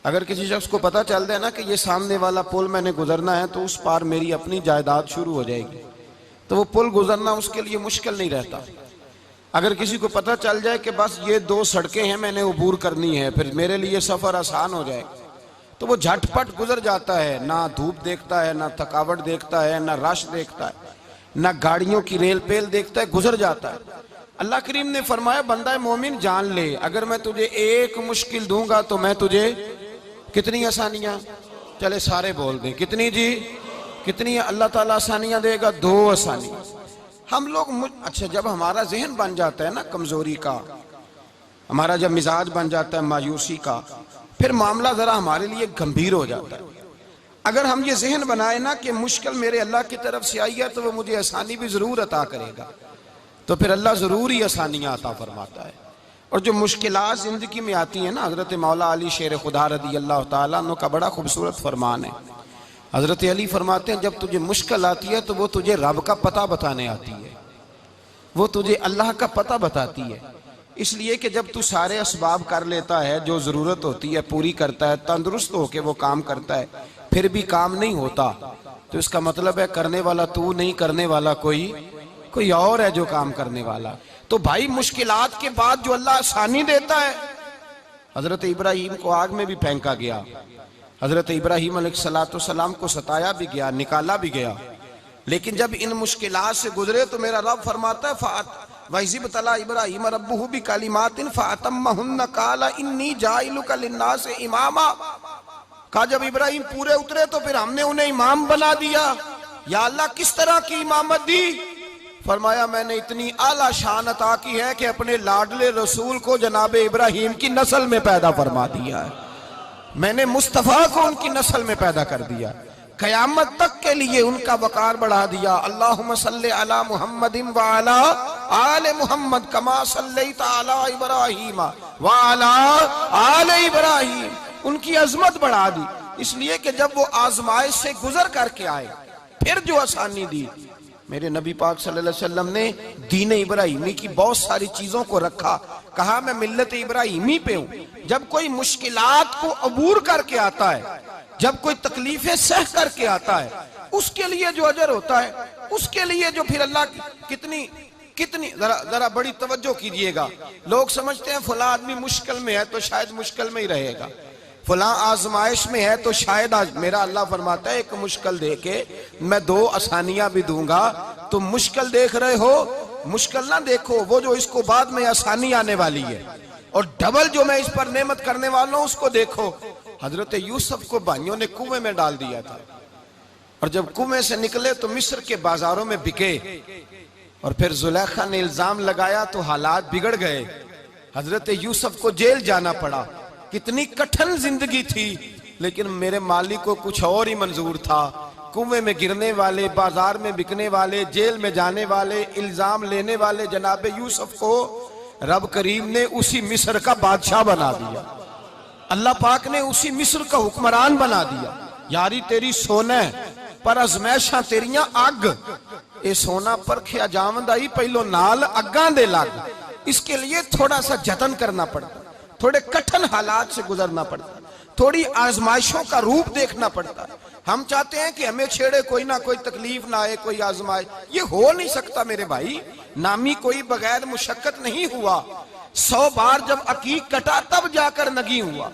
اگر کسی شخص کو پتہ چل جائے نا کہ یہ سامنے والا پل میں نے گزرنا ہے تو اس پار میری اپنی جائیداد شروع ہو جائے گی، تو وہ پل گزرنا اس کے لیے مشکل نہیں رہتا۔ اگر کسی کو پتہ چل جائے کہ بس یہ 2 سڑکیں ہیں میں نے عبور کرنی ہے، پھر میرے لیے سفر آسان ہو جائے گا، تو وہ جھٹ پٹ گزر جاتا ہے، نہ دھوپ دیکھتا ہے، نہ تھکاوٹ دیکھتا ہے، نہ رش دیکھتا ہے، نہ گاڑیوں کی ریل پیل دیکھتا ہے، گزر جاتا ہے۔ اللہ کریم نے فرمایا بندہ مومن جان لے، اگر میں تجھے ایک مشکل دوں گا تو میں تجھے کتنی آسانیاں، چلے سارے بول دیں کتنی جی، کتنی اللہ تعالیٰ آسانیاں دے گا؟ 2 آسانیاں۔ ہم لوگ اچھا جب ہمارا ذہن بن جاتا ہے نا کمزوری کا، ہمارا جب مزاج بن جاتا ہے مایوسی کا، پھر معاملہ ذرا ہمارے لیے گمبھیر ہو جاتا ہے۔ اگر ہم یہ ذہن بنائے نا کہ مشکل میرے اللہ کی طرف سے آئی ہے تو وہ مجھے آسانی بھی ضرور عطا کرے گا، تو پھر اللہ ضرور ہی آسانیاں عطا فرماتا ہے۔ اور جو مشکلات زندگی میں آتی ہیں نا، حضرت مولا علی شیر خدا رضی اللہ تعالیٰ عنہ کا بڑا خوبصورت فرمان ہے۔ حضرت علی فرماتے ہیں جب تجھے مشکل آتی ہے تو وہ تجھے رب کا پتہ بتانے آتی ہے، وہ تجھے اللہ کا پتہ بتاتی ہے، اس لیے کہ جب تو سارے اسباب کر لیتا ہے، جو ضرورت ہوتی ہے پوری کرتا ہے، تندرست ہو کے وہ کام کرتا ہے، پھر بھی کام نہیں ہوتا، تو اس کا مطلب ہے کرنے والا تو نہیں، کرنے والا کوئی اور ہے جو کام کرنے والا۔ تو بھائی مشکلات کے بعد جو اللہ آسانی دیتا ہے، حضرت ابراہیم کو آگ میں بھی پھینکا گیا، حضرت ابراہیم علیہ السلام کو ستایا بھی گیا، نکالا بھی گیا، لیکن جب ان مشکلات سے گزرے تو میرا رب فرماتا ہے وَإِذِ ابْتَلَىٰ إِبْرَاهِيمَ رَبُّهُ بِكَلِمَاتٍ فَأَتَمَّهُنَّ قَالَ إِنِّي جَاعِلُكَ لِلنَّاسِ إِمَامًا، کہا جب ابراہیم پورے اترے تو پھر ہم نے انہیں امام بنا دیا۔ یا اللہ کس طرح کی امامت دی؟ فرمایا میں نے اتنی اعلیٰ شان عطا کی ہے کہ اپنے لاڈلے رسول کو جناب ابراہیم کی نسل میں پیدا فرما دیا ہے، میں نے مصطفیٰ کو ان کی نسل میں پیدا کر دیا، قیامت تک کے لیے ان کا وقار بڑھا دیا۔ اللہم صلی علی محمد وعلی آل محمد کما صلیت علی ابراہیم وعلی آل ابراہیم، ان کی عظمت بڑھا دی، اس لیے کہ جب وہ آزمائش سے گزر کر کے آئے پھر جو آسانی دی۔ میرے نبی پاک صلی اللہ علیہ وسلم نے دین ابراہیمی کی بہت ساری چیزوں کو رکھا، کہا میں ملت ابراہیمی پہ ہوں۔ جب کوئی مشکلات کو عبور کر کے آتا ہے، جب کوئی تکلیفیں سہ کر کے آتا ہے، اس کے لیے جو اجر ہوتا ہے، اس کے لیے جو پھر اللہ کتنی ذرا بڑی توجہ کیجئے گا۔ لوگ سمجھتے ہیں فلاں آدمی مشکل میں ہے تو شاید مشکل میں ہی رہے گا، فلاں آزمائش میں ہے تو شاید میرا اللہ فرماتا ہے ایک مشکل دے کے میں 2 آسانیاں بھی دوں گا۔ تم مشکل دیکھ رہے ہو، مشکل نہ دیکھو، وہ جو اس کو بعد میں آسانی آنے والی ہے، اور ڈبل جو میں اس پر نعمت کرنے والا ہوں اس کو دیکھو۔ حضرت یوسف کو بھائیوں نے کنویں میں ڈال دیا تھا، اور جب کنویں سے نکلے تو مصر کے بازاروں میں بکے، اور پھر زلیخا نے الزام لگایا تو حالات بگڑ گئے، حضرت یوسف کو جیل جانا پڑا۔ کتنی کٹھن زندگی تھی، لیکن میرے مالک کو کچھ اور ہی منظور تھا۔ کنویں میں گرنے والے، بازار میں بکنے والے، جیل میں جانے والے، الزام لینے والے جناب یوسف کو رب کریم نے اسی مصر کا بادشاہ بنا دیا، اللہ پاک نے اسی مصر کا حکمران بنا دیا۔ یاری تیری سونا پر ازمیشاں تیریاں اگ، اے سونا پرکھیا جاوند آئی پہلو نال اگاں دے لگ، اس کے لیے تھوڑا سا جتن کرنا پڑتا، تھوڑے کٹھن حالات سے گزرنا پڑتا، تھوڑی آزمائشوں کا روپ دیکھنا پڑتا۔ ہم چاہتے ہیں کہ ہمیں چھیڑے کوئی نہ کوئی تکلیف نہ آئے، کوئی آزمائش، یہ ہو نہیں سکتا میرے بھائی، نامی کوئی بغیر مشقت نہیں ہوا، 100 بار جب عقیق کٹا تب جا کر نگی ہوا۔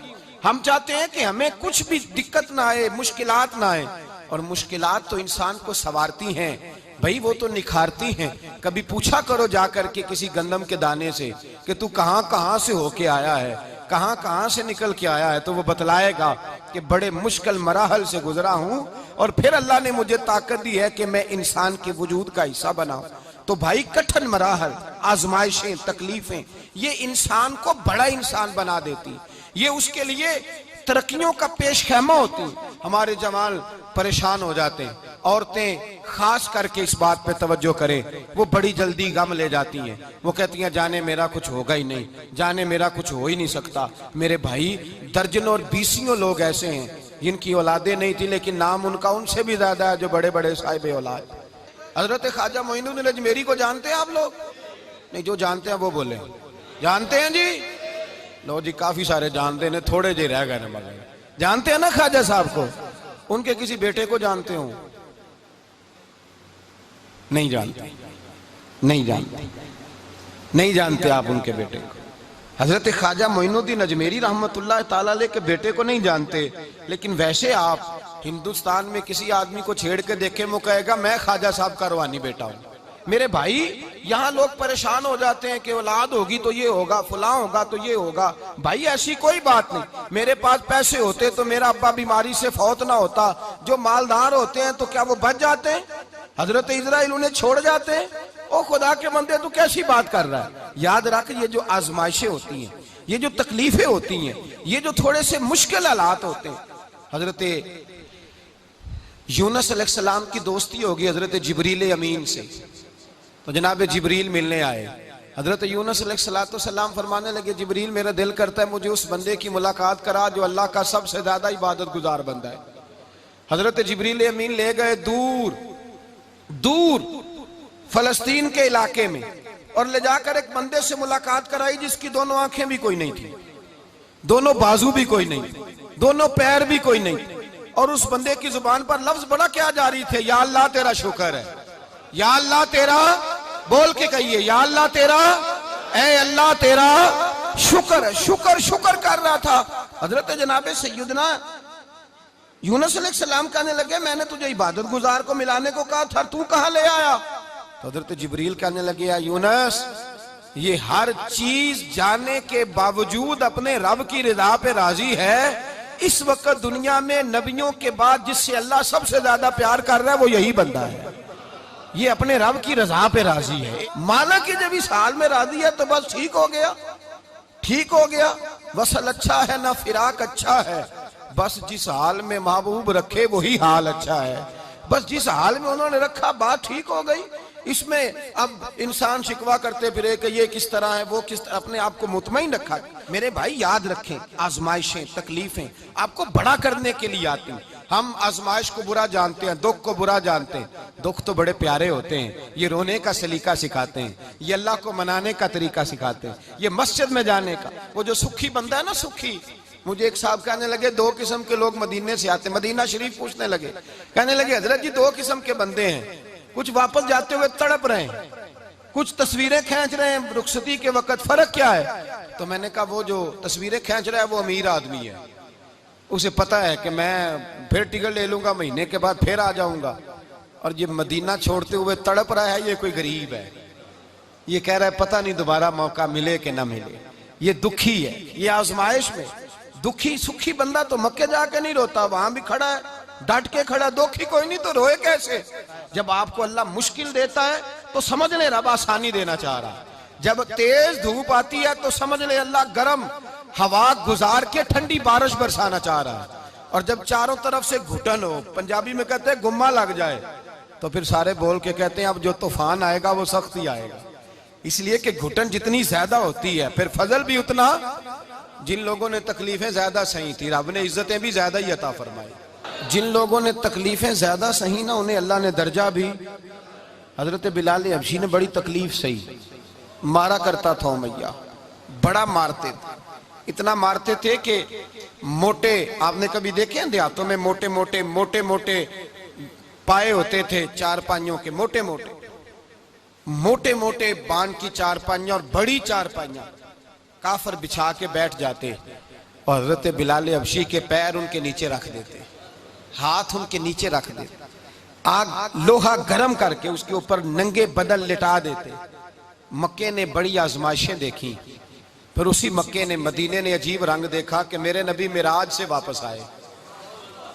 ہم چاہتے ہیں کہ ہمیں کچھ بھی دقت نہ آئے، مشکلات نہ آئے، اور مشکلات تو انسان کو سنوارتی ہیں بھائی، وہ تو نکھارتی ہیں۔ کبھی پوچھا کرو جا کر کے کسی گندم کے دانے سے کہ تو کہاں سے ہو کے آیا ہے، کہاں سے نکل کے آیا ہے، تو وہ بتلائے گا کہ بڑے مشکل مراحل سے گزرا ہوں، اور پھر اللہ نے مجھے طاقت دی ہے کہ میں انسان کے وجود کا حصہ بناؤں۔ تو بھائی کٹھن مراحل، آزمائشیں، تکلیفیں، یہ انسان کو بڑا انسان بنا دیتی، یہ اس کے لیے ترقیوں کا پیش خیمہ ہوتی۔ ہمارے جوان پریشان ہو جاتے ہیں، عورتیں خاص کر کے اس بات پہ توجہ کریں، وہ بڑی جلدی غم لے جاتی ہیں، وہ کہتی ہیں جانے میرا کچھ ہوگا ہی نہیں، جانے میرا کچھ ہو ہی نہیں سکتا۔ میرے بھائی درجنوں اور بیسیوں لوگ ایسے ہیں جن کی اولادیں نہیں تھی، لیکن نام ان کا ان سے بھی زیادہ ہے جو بڑے بڑے صاحب اولاد۔ حضرت خواجہ معین الدین اجمیری کو جانتے ہیں آپ لوگ؟ نہیں، جو جانتے ہیں وہ بولیں۔ جانتے ہیں جی؟ لو جی، کافی سارے جانتے ہیں، تھوڑے جی رہ گئے مگر جانتے ہیں نا خواجہ صاحب کو؟ ان کے کسی بیٹے کو جانتے ہوں؟ نہیں جانتے، نہیں جانتے، نہیں جانتے آپ ان کے بیٹے کو۔ حضرت خواجہ معین الدین اجمیری رحمت اللہ تعالیٰ علیہ کے بیٹے کو نہیں جانتے، لیکن ویسے آپ ہندوستان میں کسی آدمی کو چھیڑ کے دیکھیں وہ کہے گا میں خواجہ صاحب کا روحانی بیٹا ہوں۔ میرے بھائی یہاں لوگ پریشان ہو جاتے ہیں کہ اولاد ہوگی تو یہ ہوگا، فلاں ہوگا تو یہ ہوگا۔ بھائی ایسی کوئی بات نہیں۔ میرے پاس پیسے ہوتے تو میرا ابا بیماری سے فوت نہ ہوتا۔ جو مالدار ہوتے ہیں تو کیا وہ بچ جاتے ہیں؟ حضرت اسرائیل انہیں چھوڑ جاتے ہیں؟ او خدا کے بندے تو کیسی بات کر رہا ہے؟ یاد رکھ، یہ جو آزمائشیں ہوتی ہیں، یہ جو تکلیفیں ہوتی ہیں، یہ جو تھوڑے سے مشکل حالات ہوتے ہیں۔ حضرت یونس علیہ السلام کی دوستی ہوگی حضرت جبریل امین سے، تو جناب جبریل ملنے آئے۔ حضرت یونس علیہ السلام فرمانے لگے جبریل میرا دل کرتا ہے مجھے اس بندے کی ملاقات کرا جو اللہ کا سب سے زیادہ عبادت گزار بندہ ہے۔ حضرت جبریل امین لے گئے دور دور فلسطین کے علاقے میں، اور لے جا کر ایک بندے سے ملاقات کرائی جس کی دونوں آنکھیں بھی کوئی نہیں تھی، دونوں بازو بھی کوئی نہیں تھی، دونوں پیر بھی کوئی نہیں تھی، اور اس بندے کی زبان پر لفظ بڑا کیا جاری تھے، یا اللہ تیرا شکر ہے، یا اللہ تیرا، بول کے کہیے یا اللہ تیرا، اے اللہ تیرا شکر ہے۔ شکر شکر کر رہا تھا۔ حضرت جناب سیدنا یونس علیہ السلام کہنے لگے میں نے تجھے عبادت گزار کو ملانے کو کہا تھا، تو کہاں لے آیا؟ تو حضرت جبریل کہنے لگے یا یونس، یہ ہر چیز جانے کے باوجود اپنے رب کی رضا پہ راضی ہے۔ اس وقت دنیا میں نبیوں کے بعد جس سے اللہ سب سے زیادہ پیار کر رہا ہے وہ یہی بندہ ہے، یہ اپنے رب کی رضا پہ راضی ہے۔ مانا کہ جب اس حال میں راضی ہے تو بس ٹھیک ہو گیا، ٹھیک ہو گیا۔ وصل اچھا ہے نہ فراق اچھا ہے، بس جس حال میں محبوب رکھے وہی حال اچھا ہے۔ بس جس حال میں انہوں نے رکھا بات ٹھیک ہو گئی۔ اس میں اب انسان شکوا کرتے پھرے کہ یہ کس طرح ہے وہ کس طرح، اپنے آپ کو مطمئن رکھا۔ میرے بھائی یاد رکھیں آزمائشیں تکلیفیں آپ کو بڑا کرنے کے لیے آتی ہیں۔ ہم آزمائش کو برا جانتے ہیں، دکھ کو برا جانتے ہیں۔ دکھ تو بڑے پیارے ہوتے ہیں، یہ رونے کا سلیقہ سکھاتے ہیں، یہ اللہ کو منانے کا طریقہ سکھاتے ہیں، یہ مسجد میں جانے کا۔ وہ جو سکھی بندہ ہے نا سکھی، مجھے ایک صاحب کہنے لگے دو قسم کے لوگ مدینے سے آتے ہیں، مدینہ شریف پوچھنے لگے، کہنے لگے حضرت جی دو قسم کے بندے ہیں، کچھ واپس جاتے ہوئے تڑپ رہے ہیں، کچھ تصویریں کھینچ رہے ہیں رخصتی کے وقت، فرق کیا ہے؟ تو میں نے کہا وہ جو تصویریں کھینچ رہا ہے وہ امیر آدمی ہے، اسے پتا ہے کہ میں پھر ٹکٹ لے لوں گا مہینے کے بعد پھر آ جاؤں گا، اور یہ مدینہ چھوڑتے ہوئے تڑپ رہا ہے یہ کوئی غریب ہے، یہ کہہ رہا ہے پتہ نہیں دوبارہ موقع ملے کہ نہ ملے، یہ دکھی ہے۔ یہ آزمائش میں دکھی سکھی بندہ تو مکے جا کے نہیں روتا، وہاں بھی کھڑا ہے ڈٹ کے کھڑا، دکھی کوئی نہیں تو روئے کیسے؟ جب آپ کو اللہ مشکل دیتا ہے تو سمجھ لیں رب آسانی دینا چاہ رہا ہے، جب تیز دھوپ آتی ہے تو سمجھ لیں اللہ گرم ہوا گزار کے ٹھنڈی بارش برسانا چاہ رہا ہے، اور جب چاروں طرف سے گھٹن ہو، پنجابی میں کہتے ہیں گمہ لگ جائے، تو پھر سارے بول کے کہتے ہیں اب جو طوفان آئے گا وہ سخت ہی آئے گا۔ اس لیے کہ گھٹن جتنی زیادہ ہوتی ہے پھر فضل بھی اتنا۔ جن لوگوں نے تکلیفیں زیادہ سہی تھی رب نے عزتیں بھی زیادہ ہی عطا فرمائی، جن لوگوں نے تکلیفیں زیادہ سہی نہ انہیں اللہ نے درجہ بھی۔ حضرت بلال حبشی نے بڑی تکلیف سہی، مارا کرتا تھا امیہ، بڑا مارتے تھے، اتنا مارتے تھے کہ موٹے، آپ نے کبھی دیکھے ہیں دیہاتوں میں موٹے موٹے موٹے موٹے پائے ہوتے تھے چار پائیوں کے، موٹے موٹے موٹے موٹے بان کی چار پائیاں اور بڑی چار پائیاں کافر بچھا کے بیٹھ جاتے، اور حضرت بلال حبشی کے پیر ان کے نیچے رکھ دیتے، ہاتھ ان کے نیچے رکھ دیتے، آگ لوہا گرم کر کے اس کے اوپر ننگے بدن لٹا دیتے۔ مکے نے بڑی آزمائشیں دیکھی، پھر اسی مکے نے مدینے نے عجیب رنگ دیکھا کہ میرے نبی معراج سے واپس آئے،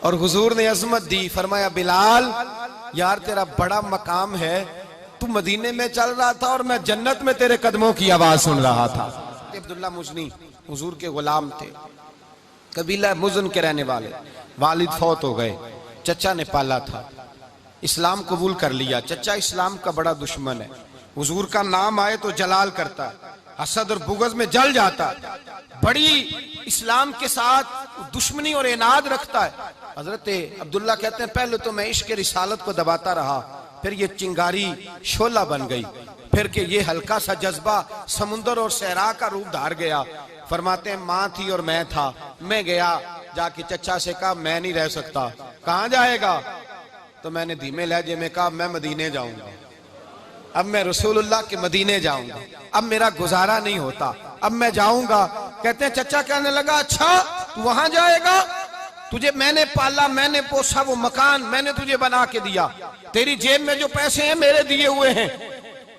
اور حضور نے عظمت دی، فرمایا بلال یار تیرا بڑا مقام ہے، تو مدینے میں چل رہا تھا اور میں جنت میں تیرے قدموں کی آواز سن رہا تھا۔ عبداللہ مزنی حضور کے غلام تھے، قبیلہ مزن کے رہنے والے، والد فوت ہو گئے، چچا نے پالا تھا، اسلام قبول کر لیا۔ چچا اسلام کا بڑا دشمن ہے، حضور کا نام آئے تو جلال کرتا ہے، حسد اور بغض میں جل جاتا ہے، بڑی اسلام کے ساتھ دشمنی اور عناد رکھتا ہے۔ حضرت عبداللہ کہتے ہیں پہلے تو میں عشق رسالت کو دباتا رہا، پھر یہ چنگاری شعلہ بن گئی، پھر کہ یہ ہلکا سا جذبہ سمندر اور صحرا کا روپ دھار گیا۔ فرماتے ہیں ماں تھی اور میں تھا، میں گیا جا کے چچا سے کہا میں نہیں رہ سکتا. کہاں جائے گا؟ تو میں نے دھیمے لہجے میں کہا میں مدینے جاؤں گا. اب میں رسول اللہ کے مدینے جاؤں گا, اب میرا گزارا نہیں ہوتا, اب میں جاؤں گا. کہتے ہیں چچا کہنے لگا اچھا تو وہاں جائے گا, تجھے میں نے پالا, میں نے پوسا, وہ مکان میں نے تجھے بنا کے دیا, تیری جیب میں جو پیسے ہیں میرے دیے ہوئے ہیں.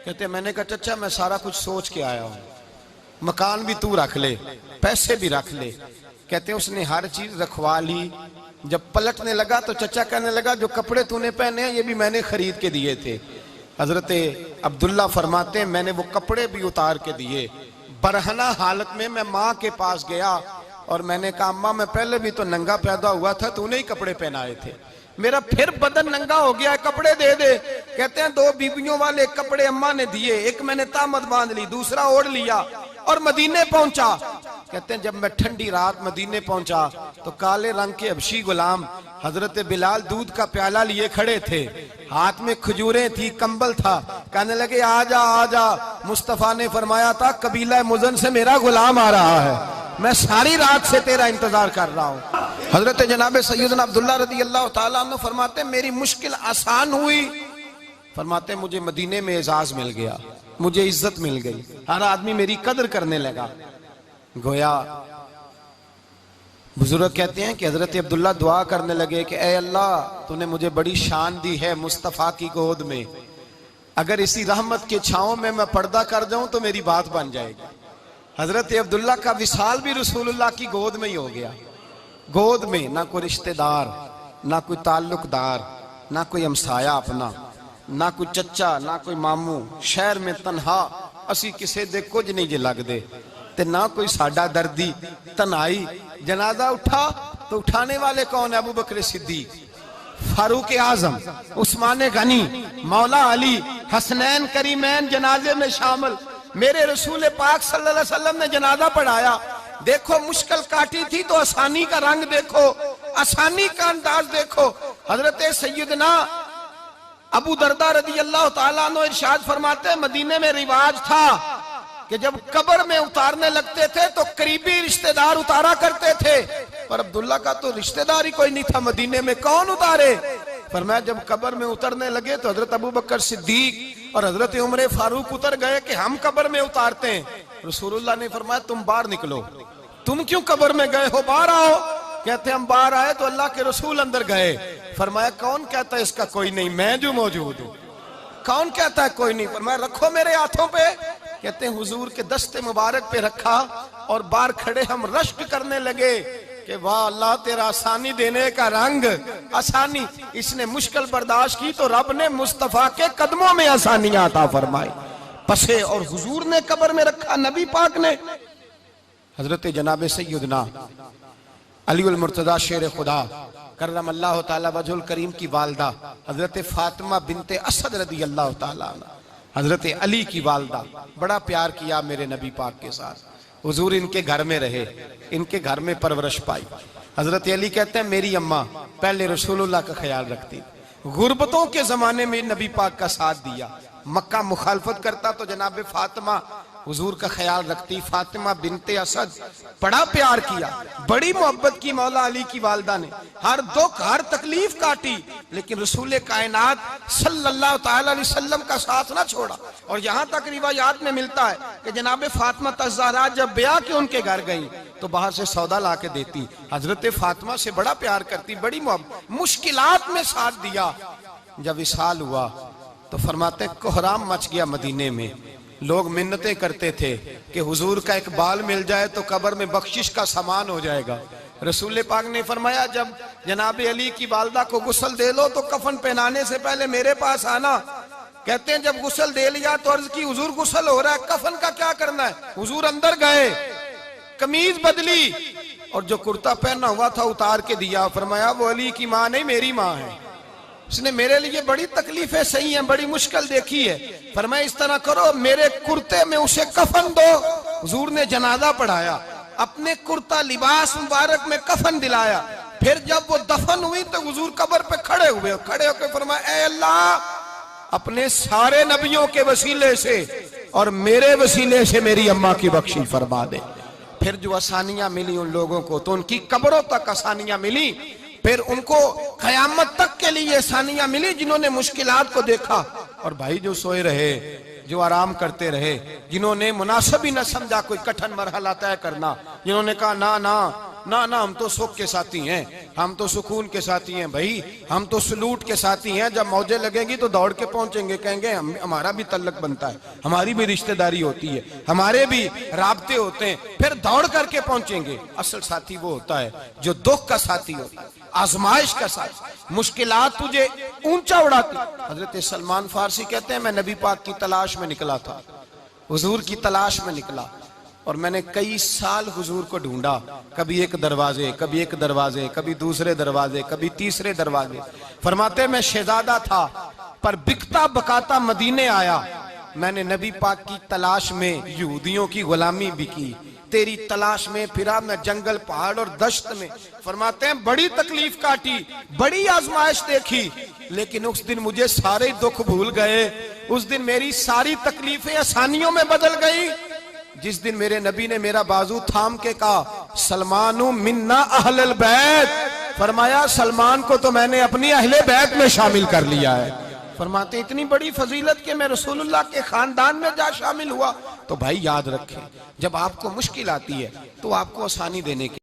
کہتے ہیں میں نے کہا چچا میں سارا کچھ سوچ کے آیا ہوں, مکان بھی تو رکھ لے, پیسے بھی رکھ لے. کہتے ہیں اس نے ہر چیز رکھوا لی. جب پلٹنے لگا تو چچا کہنے لگا جو کپڑے تو نے پہنے ہیں یہ بھی میں نے خرید کے دیے تھے. حضرت عبداللہ فرماتے ہیں میں نے وہ کپڑے بھی اتار کے دیے. برہنہ حالت میں ماں کے پاس گیا اور میں نے کہا اماں میں پہلے بھی تو ننگا پیدا ہوا تھا, تو نے ہی کپڑے پہنائے تھے, میرا پھر بدن ننگا ہو گیا ہے, کپڑے دے دے. کہتے ہیں 2 بیویوں والے کپڑے اماں نے دیے, ایک میں نے تامت باندھ لی, دوسرا اوڑھ لیا اور مدینے پہنچا. کہتے ہیں جب میں ٹھنڈی رات مدینے پہنچا تو کالے رنگ کے حبشی غلام حضرت بلال دودھ کا پیالہ لیے کھڑے تھے, ہاتھ میں کھجوریں تھی, کمبل تھا. کہنے لگے آجا آجا, مصطفیٰ نے فرمایا تھا قبیلہ مزن سے میرا غلام آ رہا ہے, میں ساری رات سے تیرا انتظار کر رہا ہوں. حضرت جناب سیدنا عبداللہ رضی اللہ تعالیٰ عنہ فرماتے ہیں میری مشکل آسان ہوئی. فرماتے ہیں مجھے مدینے میں اعزاز مل گیا, مجھے عزت مل گئی, ہر آدمی میری قدر کرنے لگا. گویا بزرگ کہتے ہیں کہ حضرت عبداللہ دعا کرنے لگے کہ اے اللہ تو نے مجھے بڑی شان دی ہے مصطفیٰ کی گود میں, اگر اسی رحمت کے چھاؤں میں پردہ کر جاؤں تو میری بات بن جائے گی. حضرت عبداللہ کا وصال بھی رسول اللہ کی گود میں ہی ہو گیا. گود میں نہ کوئی رشتہ دار, نہ کوئی تعلق دار, نہ کوئی ہمسایا اپنا, نہ کوئی چچا, نہ کوئی ماموں, شہر میں تنہا اسی کسے دے کچھ نہیں جے لگ دے, تے نہ کوئی ساڈا دردی. تنہائی جنازہ اٹھا تو اٹھانے والے کون ہیں؟ ابو بکر صدیق, فاروق اعظم, عثمان غنی, مولا علی, حسنین کریمین جنازے میں شامل. میرے رسول پاک صلی اللہ علیہ وسلم نے جنازہ پڑھایا. دیکھو مشکل کاٹی تھی تو آسانی کا رنگ دیکھو, آسانی کا انداز دیکھو. حضرت سیدنا ابو دردہ رضی اللہ تعالیٰ عنہ ارشاد فرماتے ہیں مدینے میں رواج تھا کہ جب قبر میں اتارنے لگتے تھے تو قریبی رشتہ دار اتارا کرتے تھے, پر عبداللہ کا تو رشتہ دار ہی کوئی نہیں تھا مدینے میں, کون اتارے؟ فرمایا جب قبر میں اترنے لگے تو حضرت ابو بکر صدیق اور حضرت عمر فاروق اتر گئے کہ ہم قبر میں اتارتے ہیں. رسول اللہ نے فرمایا تم باہر نکلو, تم کیوں قبر میں گئے ہو, باہر آؤ. کہتے ہم باہر آئے تو اللہ کے رسول اندر گئے. فرمایا کون کہتا ہے اس کا کوئی نہیں, میں جو موجود ہوں. کون کہتا ہے کوئی نہیں؟ فرمایا رکھو میرے ہاتھوں پہ. کہتے ہیں حضور کے دست مبارک پہ رکھا اور باہر کھڑے ہم رشک کرنے لگے کہ واہ اللہ تیرا آسانی دینے کا رنگ, آسانی. اس نے مشکل برداشت کی تو رب نے مصطفیٰ کے قدموں میں آسانیاں عطا فرمائی. پسے اور حضور نے قبر میں رکھا, نبی پاک نے. حضرت جناب سیدنا علی المرتضی شیر خدا کرم اللہ تعالی وجہ الکریم کی والدہ حضرت فاطمہ بنت اسد رضی اللہ تعالیٰ عنہ, حضرت علی کی والدہ, بڑا پیار کیا میرے نبی پاک کے ساتھ. حضور ان کے گھر میں رہے, ان کے گھر میں پرورش پائی. حضرت علی کہتے ہیں میری اماں پہلے رسول اللہ کا خیال رکھتی, غربتوں کے زمانے میں نبی پاک کا ساتھ دیا. مکہ مخالفت کرتا تو جناب فاطمہ حضور کا خیال رکھتی. فاطمہ بنت اسد بڑا پیار کیا, بڑی محبت کی مولا علی کی والدہ نے, ہر دکھ ہر تکلیف کاٹی, لیکن رسول کائنات صلی اللہ تعالی علیہ وسلم کا ساتھ نہ چھوڑا. اور یہاں تک روایات میں ملتا ہے کہ جناب فاطمہ الزہرا جب بیعہ کے ان کے گھر گئیں تو باہر سے سودا لا کے دیتی. حضرت فاطمہ سے بڑا پیار کرتی, بڑی محبت, مشکلات میں ساتھ دیا. جب وصال ہوا تو فرماتے ہیں کوہرام مچ گیا مدینے میں. لوگ منتیں کرتے تھے کہ حضور کا ایک بال مل جائے تو قبر میں بخشش کا سامان ہو جائے گا. رسول پاک نے فرمایا جب جناب علی کی والدہ کو غسل دے لو تو کفن پہنانے سے پہلے میرے پاس آنا. کہتے ہیں جب غسل دے لیا تو عرض کی حضور غسل ہو رہا ہے, کفن کا کیا کرنا ہے؟ حضور اندر گئے, قمیض بدلی اور جو کرتا پہنا ہوا تھا اتار کے دیا. فرمایا وہ علی کی ماں نہیں میری ماں ہے, اس نے میرے لیے بڑی تکلیفیں صحیح ہیں, بڑی مشکل دیکھی ہے. فرمایا اس طرح کرو میرے کرتے میں اسے کفن دو. حضور نے جنازہ پڑھایا, اپنے کرتا لباس مبارک میں کفن دلایا. پھر جب وہ دفن ہوئی تو حضور قبر پہ کھڑے ہوئے, کھڑے ہو کے فرمایا اے اللہ اپنے سارے نبیوں کے وسیلے سے اور میرے وسیلے سے میری اماں کی بخشش فرما دے. پھر جو آسانیاں ملی ان لوگوں کو تو ان کی قبروں تک آسانیاں ملی، پھر ان کو قیامت تک کے لیے آسانیاں ملی جنہوں نے مشکلات کو دیکھا۔ اور بھائی جو سوئے رہے، جو آرام کرتے رہے، جنہوں نے مناسب ہی نہ سمجھا کوئی کٹھن مرحلہ طے کرنا، جنہوں نے کہا نا نا نا نا ہم تو سکھ کے ساتھی ہیں، ہم تو سکون کے ساتھی ہیں، بھائی ہم تو سلوٹ کے ساتھی ہیں، جب موجیں لگیں گی تو دوڑ کے پہنچیں گے، کہیں گے ہمارا بھی تعلق بنتا ہے، ہماری بھی رشتہ داری ہوتی ہے، ہمارے بھی رابطے ہوتے ہیں، پھر دوڑ کر کے پہنچیں گے۔ اصل ساتھی وہ ہوتا ہے جو دکھ کا ساتھی ہوتا ہے، آزمائش کا ساتھ، مشکلات تجھے اونچا اڑاتی۔ حضرت سلمان فارسی کہتے ہیں میں نبی پاک کی تلاش میں نکلا تھا، حضور کی تلاش میں نکلا، اور میں نے کئی سال حضور کو ڈھونڈا، کبھی ایک دروازے، کبھی ایک دروازے، کبھی دوسرے دروازے، کبھی تیسرے دروازے۔ فرماتے ہیں میں شہزادہ تھا پر بکتا بکاتا مدینے آیا، میں نے نبی پاک کی تلاش میں یہودیوں کی غلامی بھی کی، تیری تلاش میں پھرا میں جنگل پہاڑ اور دشت میں۔ فرماتے ہیں بڑی تکلیف کاٹی، بڑی آزمائش دیکھی، لیکن اس دن مجھے سارے دکھ بھول گئے، اس دن میری ساری تکلیفیں آسانیوں میں بدل گئی، جس دن میرے نبی نے میرا بازو تھام کے کہا سلمان منا اہل البیت، فرمایا سلمان کو تو میں نے اپنی اہل بیت میں شامل کر لیا ہے۔ فرماتے اتنی بڑی فضیلت کہ میں رسول اللہ کے خاندان میں جا شامل ہوا۔ تو بھائی یاد رکھیں جب آپ کو مشکل آتی ہے تو آپ کو آسانی دینے کی